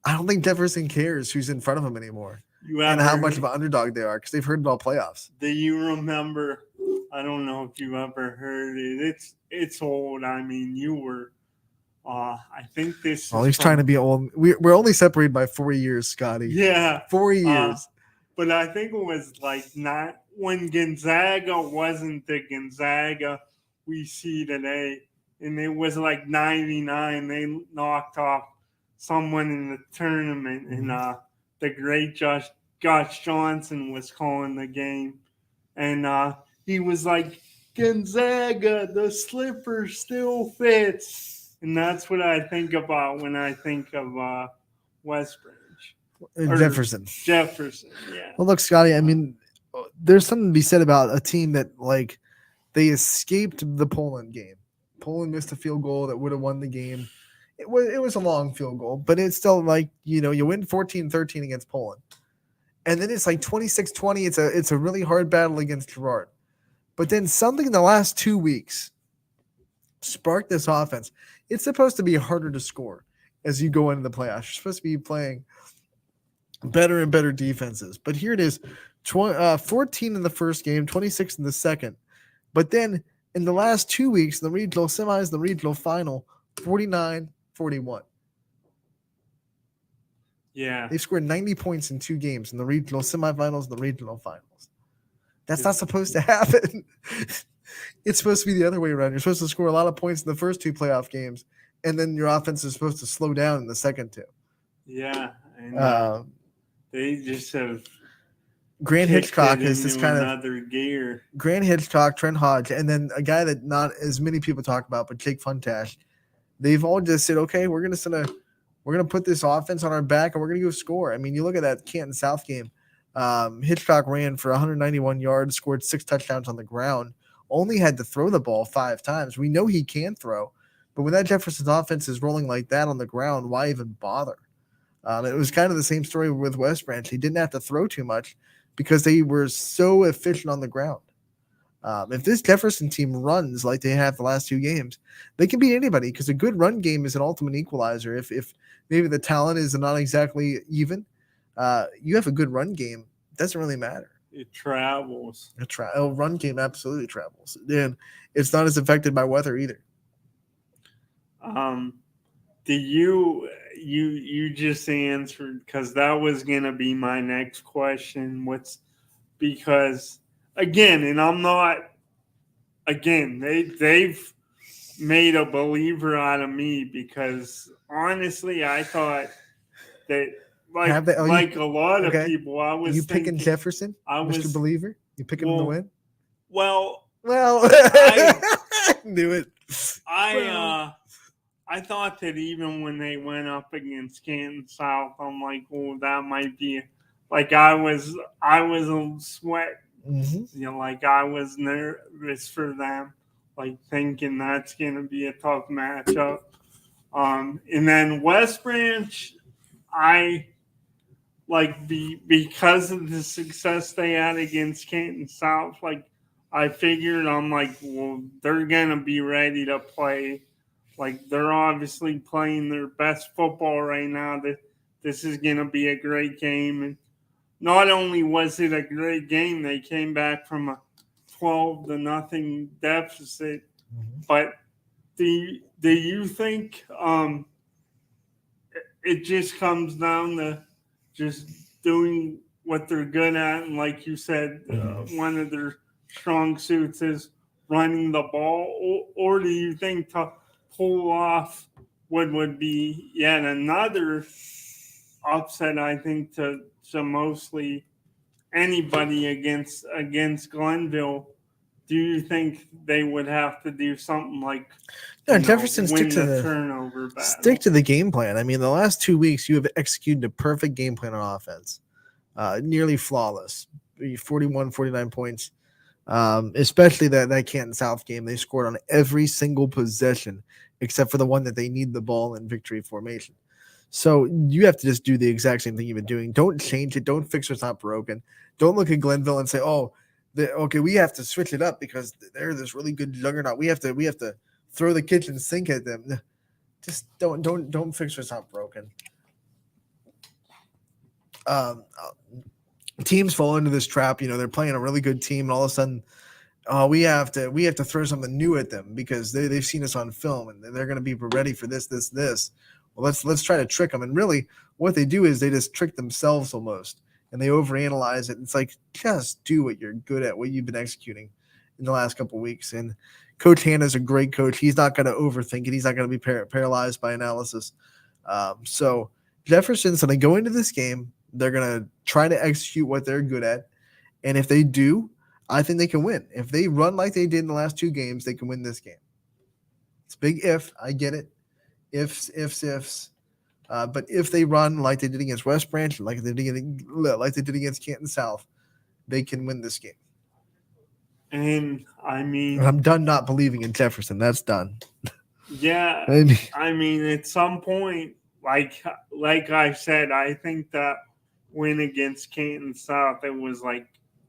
I don't think Jefferson cares who's in front of them anymore and how much of an underdog they are because they've heard about playoffs. Do you remember? I don't know if you ever heard it. It's old. I mean, you were. I think this. Oh, he's trying to be old. We're only separated by 4 years, Scotty. Yeah, 4 years. But I think it was like not when Gonzaga wasn't the Gonzaga we see today, and it was like 99. They knocked off someone in the tournament, and the great Josh Johnson was calling the game, and he was like, Gonzaga, the slipper still fits, and that's what I think about when I think of West Branch. Jefferson, yeah. Well, look, Scotty, I mean, there's something to be said about a team that, like, they escaped the Poland game. Poland missed a field goal that would have won the game. It was a long field goal, but it's still like, you know, you win 14-13 against Poland. And then it's like 26-20. It's a really hard battle against Girard. But then something in the last 2 weeks sparked this offense. It's supposed to be harder to score as you go into the playoffs. You're supposed to be playing better and better defenses. But here it is, 14 in the first game, 26 in the second. But then in the last 2 weeks, the regional semis, the regional final, 49-41. Yeah. They scored 90 points in 2 games in the regional semifinals and the regional finals. That's not supposed to happen. It's supposed to be the other way around. You're supposed to score a lot of points in the first 2 playoff games, and then your offense is supposed to slow down in the second 2. Yeah. And they just have Grant Hitchcock is this kind of another gear. Grant Hitchcock, Trent Hodge, and then a guy that not as many people talk about, but Jake Funtash. They've all just said, okay, we're gonna put this offense on our back and we're gonna go score. I mean, you look at that Canton South game. Hitchcock ran for 191 yards, scored 6 touchdowns on the ground, only had to throw the ball 5 times. We know he can throw, but when that Jefferson's offense is rolling like that on the ground, why even bother? It was kind of the same story with West Branch. He didn't have to throw too much because they were so efficient on the ground. If this Jefferson team runs like they have the last 2 games, they can beat anybody because a good run game is an ultimate equalizer. If maybe the talent is not exactly even, you have a good run game, it doesn't really matter. It travels. Run game absolutely travels. And it's not as affected by weather either. Do you just answered, because that was gonna be my next question. Because again, and I'm not again, they've made a believer out of me, because honestly I thought that like a lot of people, I was picking Jefferson, Mr. Believer? You picking him to win? Well, I knew it. I thought that even when they went up against Canton South, I'm like, oh, that might be like I was a sweat. Mm-hmm. You know, like I was nervous for them, like thinking that's gonna be a tough matchup. And then West Branch, I like because of the success they had against Canton South, like I figured, I'm like, well, they're gonna be ready to play. Like, they're obviously playing their best football right now. This is going to be a great game. And not only was it a great game, they came back from a 12-0 deficit. Mm-hmm. But do you think it just comes down to just doing what they're good at? And like you said, one of their strong suits is running the ball. Or do you think pull off what would be yet another upset, I think, to mostly anybody against Glenville, do you think they would have to do something like No, Jefferson, win the turnover battle? stick to the game plan. I mean, the last 2 weeks you have executed a perfect game plan on offense, nearly flawless, 41, 49 points. Especially that Canton South game, they scored on every single possession except for the one that they need the ball in victory formation. So you have to just do the exact same thing you've been doing. Don't change it. Don't fix what's not broken. Don't look at Glenville and say, "Oh, okay, we have to switch it up because they're this really good juggernaut. We have to throw the kitchen sink at them." Just don't fix what's not broken. Teams fall into this trap. They're playing a really good team, and all of a sudden, we have to throw something new at them because they've seen us on film and they're going to be ready for this. Well, let's try to trick them. And really, what they do is they just trick themselves almost, and they overanalyze it. It's like, just do what you're good at, what you've been executing in the last couple of weeks. And Coach Hanna's a great coach. He's not going to overthink it. He's not going to be paralyzed by analysis. So Jefferson's going to go into this game. They're going to try to execute what they're good at. And if they do, I think they can win. If they run like they did in the last 2 games, they can win this game. It's a big if. I get it. Ifs. But if they run like they did against West Branch, like they did against Canton South, they can win this game. And I'm done not believing in Jefferson. That's done. Yeah. I mean, at some point, like I said, I think that win against Canton South, it was like,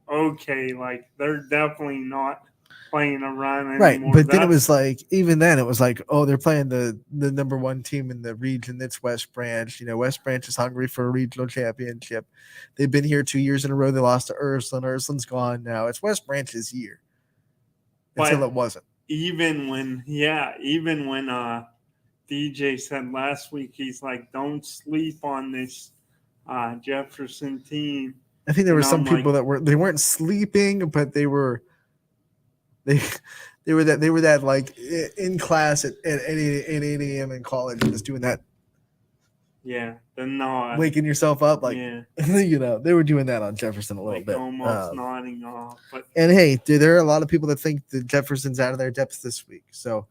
okay, like they're definitely not playing a run anymore. Right, but then it was like, even then it was like, oh, they're playing the number 1 team in the region. That's West Branch. West Branch is hungry for a regional championship. They've been here 2 years in a row. They lost to Ursuline. Ursuline's gone now. It's West Branch's year. Until it wasn't. Even when DJ said last week, he's like, don't sleep on this Jefferson team. I think there were some people that weren't sleeping, but they were that like in class at 8 a.m. in college and just doing that. Yeah, the nod. Waking yourself up, like, yeah. They were doing that on Jefferson a little bit. Almost nodding off. And hey, there are a lot of people that think that Jefferson's out of their depth this week. So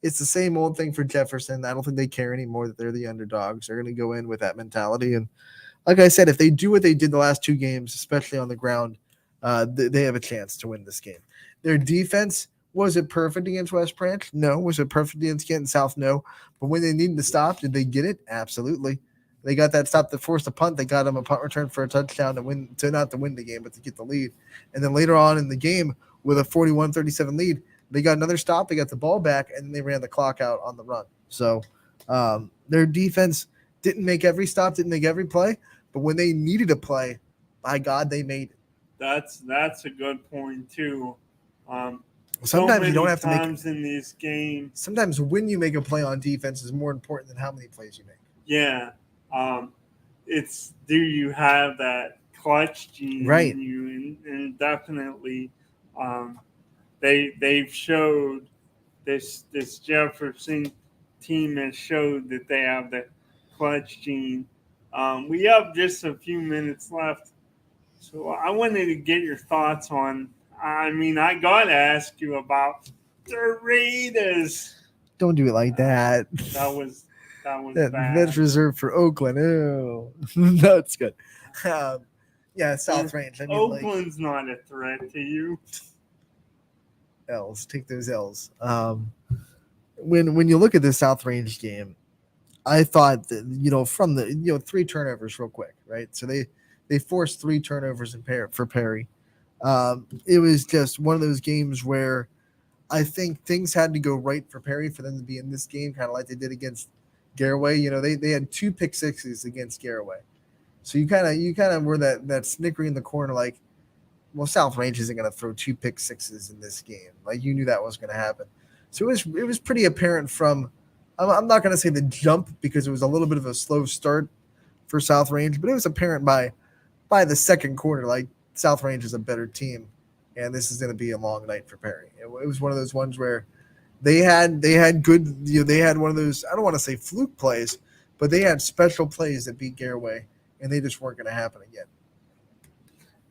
it's the same old thing for Jefferson. I don't think they care anymore that they're the underdogs. They're going to go in with that mentality. And like I said, if they do what they did the last 2 games, especially on the ground, they have a chance to win this game. Their defense, was it perfect against West Branch? No. Was it perfect against Canton South? No. But when they needed to stop, did they get it? Absolutely. They got that stop that forced a punt. They got them a punt return for a touchdown not to win the game, but to get the lead. And then later on in the game, with a 41-37 lead, they got another stop. They got the ball back, and then they ran the clock out on the run. So their defense didn't make every stop, didn't make every play, but when they needed a play, by God, they made it. That's a good point too. Sometimes you don't have to make in these games. Sometimes when you make a play on defense is more important than how many plays you make. Yeah. It's, do you have that clutch gene right in you? And definitely they've showed this Jefferson team has showed that they have the clutch gene. We have just a few minutes left, so I wanted to get your thoughts on, I got to ask you about the Raiders. Don't do it like that. That was bad. That's reserved for Oakland. Oh, no, it's good. South Range. Oakland's not a threat to you. L's. Take those L's. When you look at the South Range game, I thought that, from the 3 turnovers real quick, right? So they forced 3 turnovers for Perry. It was just one of those games where I think things had to go right for Perry for them to be in this game, kind of like they did against Garaway. They had 2 pick sixes against Garaway. So you kind of were that snickering in the corner, like, well, South Range isn't going to throw 2 pick sixes in this game. Like, you knew that was going to happen. So it was pretty apparent from, I'm not going to say the jump because it was a little bit of a slow start for South Range, but it was apparent by the second quarter, like, South Range is a better team, and this is going to be a long night for Perry. It was one of those ones where they had good, they had one of those, I don't want to say fluke plays, but they had special plays that beat Garaway, and they just weren't going to happen again.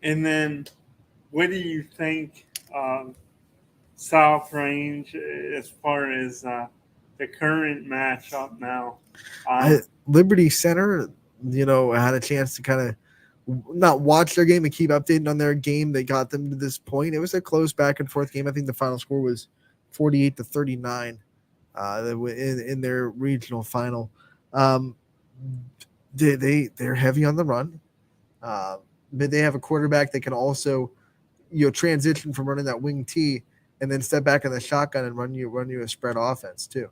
And then what do you think South Range as far as the current matchup now. Liberty Center, had a chance to kind of not watch their game and keep updating on their game that got them to this point. It was a close back and forth game. I think the final score was 48-39 in their regional final. They're heavy on the run. But they have a quarterback that can also, transition from running that wing T and then step back in the shotgun and run you a spread offense too.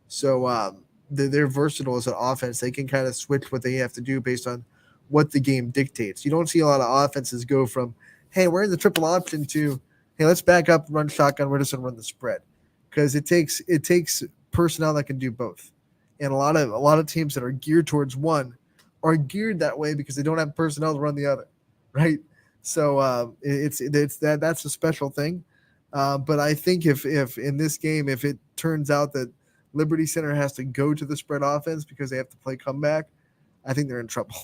So they're versatile as an offense. They can kind of switch what they have to do based on what the game dictates. You don't see a lot of offenses go from, hey, we're in the triple option to, hey, let's back up, run shotgun, we're just gonna run the spread. Because it takes personnel that can do both. And a lot of teams that are geared towards one are geared that way because they don't have personnel to run the other, right? So that's a special thing. But I think if in this game, if it turns out that Liberty Center has to go to the spread offense because they have to play comeback, I think they're in trouble.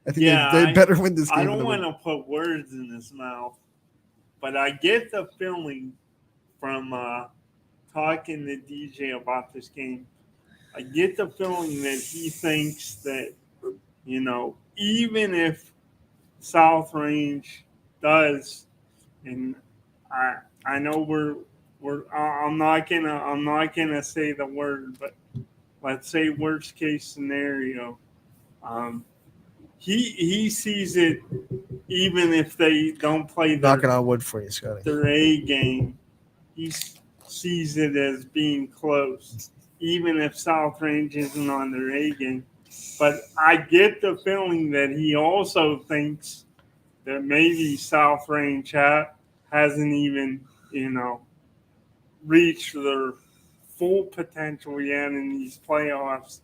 I think they better win this game. I don't want to put words in his mouth, but I get the feeling from talking to DJ about this game, I get the feeling that he thinks that, even if South Range does, and I know I'm not gonna say the word, but let's say worst case scenario, he sees it even if they don't play knocking on wood for you, Scotty. Their A game. He sees it as being close, even if South Range isn't on their A game. But I get the feeling that he also thinks that maybe South Range hasn't even, reached their full potential yet in these playoffs.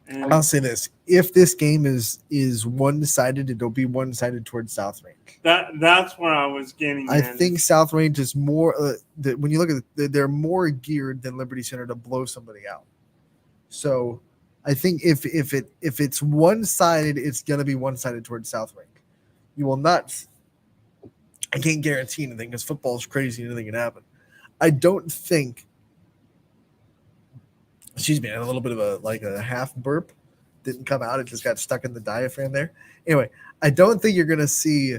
And I'll say this: if this game is one-sided, it'll be one-sided towards South Range. That's where I was getting. I think South Range is more. When you look at they're more geared than Liberty Center to blow somebody out. So, I think if it's one-sided, it's gonna be one-sided towards South Range. You will not. I can't guarantee anything because football is crazy. Anything can happen. I don't think. Excuse me, I had a little bit of a half burp. Didn't come out. It just got stuck in the diaphragm there. Anyway, I don't think you're going to see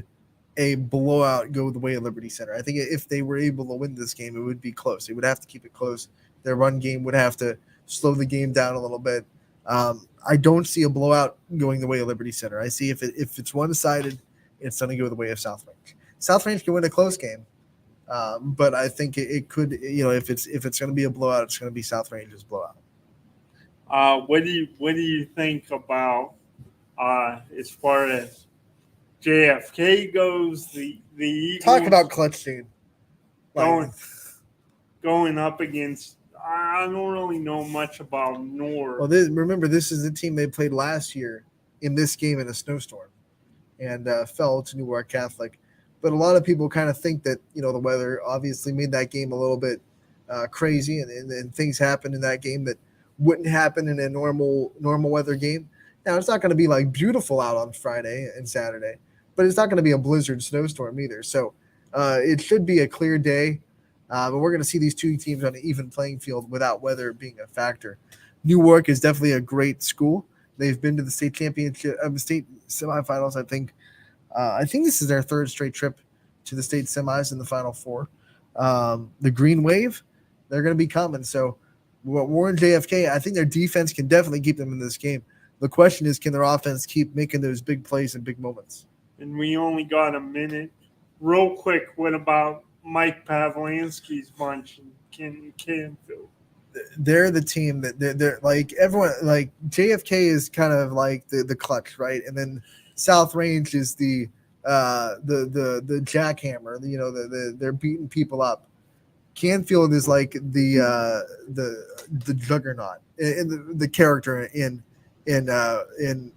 a blowout go the way of Liberty Center. I think if they were able to win this game, it would be close. They would have to keep it close. Their run game would have to slow the game down a little bit. I don't see a blowout going the way of Liberty Center. I see if it's one-sided, it's going to go the way of South Range. South Range can win a close game. But I think it could, if it's going to be a blowout, it's going to be South Range's blowout. What do you think about as far as JFK goes? The Eagles talk about clutch team going up against. I don't really know much about North. Well, remember this is the team they played last year in this game in a snowstorm, and fell to Newark Catholic. But a lot of people kind of think that, the weather obviously made that game a little bit crazy, and things happened in that game that wouldn't happen in a normal weather game. Now, it's not going to be like beautiful out on Friday and Saturday, but it's not going to be a blizzard snowstorm either. So it should be a clear day, but we're going to see these two teams on an even playing field without weather being a factor. Newark is definitely a great school. They've been to the state championship, state semifinals, I think. I think this is their third straight trip to the state semis in the Final Four. The Green Wave, they're going to be coming. So Warren JFK, I think their defense can definitely keep them in this game. The question is, can their offense keep making those big plays and big moments? And we only got a minute. Real quick, what about Mike Pavlansky's bunch in Canfield? They're the team that they're like everyone. Like JFK is kind of like the clutch, right? And then South Range is the jackhammer. They're beating people up. Canfield is like the juggernaut in the character in X-Men,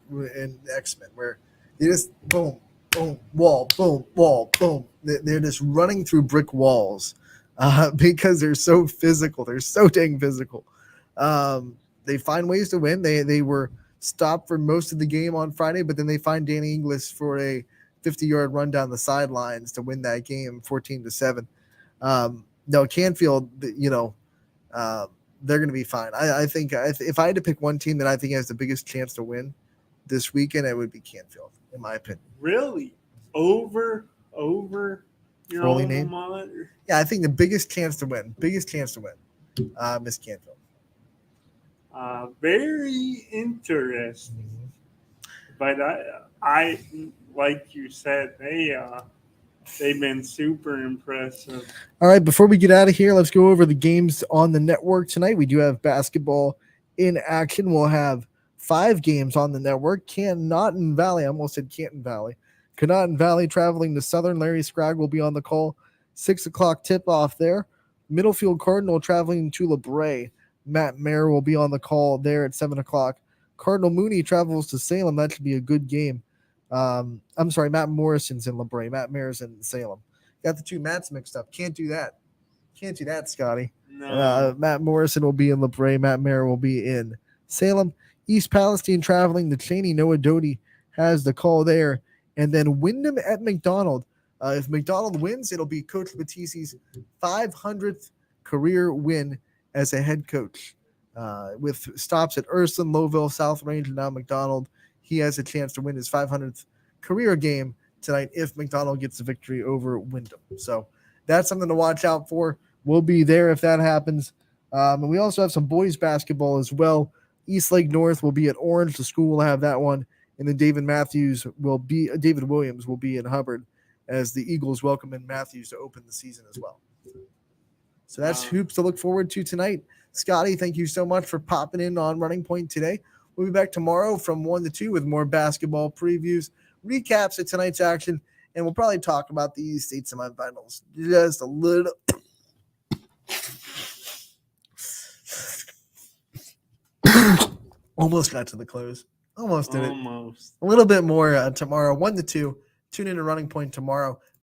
where they just boom, boom, wall, boom. They're just running through brick walls because they're so physical. They're so dang physical. They find ways to win. They were stopped for most of the game on Friday, but then they find Danny Inglis for a 50-yard run down the sidelines to win that game 14-7. No, Canfield, they're going to be fine. I think if I had to pick one team that I think has the biggest chance to win this weekend, it would be Canfield, in my opinion. Really? Over your Holy alma name? mater? Yeah, I think the biggest chance to win, Miss Canfield. Very interesting. But I like you said, they've been super impressive. All right, before we get out of here, let's go over the games on the network tonight. We do have basketball in action. We'll have 5 games on the network. Canton Valley, I almost said Canton Valley. Canton Valley traveling to Southern. Larry Scragg will be on the call. 6 o'clock tip-off there. Middlefield Cardinal traveling to LeBray. Matt Mayer will be on the call there at 7 o'clock. Cardinal Mooney travels to Salem. That should be a good game. I'm sorry, Matt Morrison's in LeBray. Matt Mayer's in Salem. Got the two Matts mixed up. Can't do that, Scotty. No. Matt Morrison will be in LeBray. Matt Mayer will be in Salem. East Palestine traveling to Cheney. Noah Doty has the call there. And then Wyndham at McDonald. If McDonald wins, it'll be Coach Battisi's 500th career win as a head coach. With stops at Ursuline, Lowville, South Range, and now McDonald, he has a chance to win his 500th career game tonight if McDonald gets the victory over Wyndham. So that's something to watch out for. We'll be there if that happens. And we also have some boys basketball as well. East Lake North will be at Orange. The school will have that one. And then David Williams will be in Hubbard as the Eagles welcome in Matthews to open the season as well. So that's hoops to look forward to tonight. Scotty, thank you so much for popping in on Running Point today. We'll be back tomorrow from 1 to 2 with more basketball previews, recaps of tonight's action, and we'll probably talk about the state semifinals just a little. Almost got to the close. Almost did it. Almost. A little bit more tomorrow, 1 to 2. Tune in to Running Point tomorrow.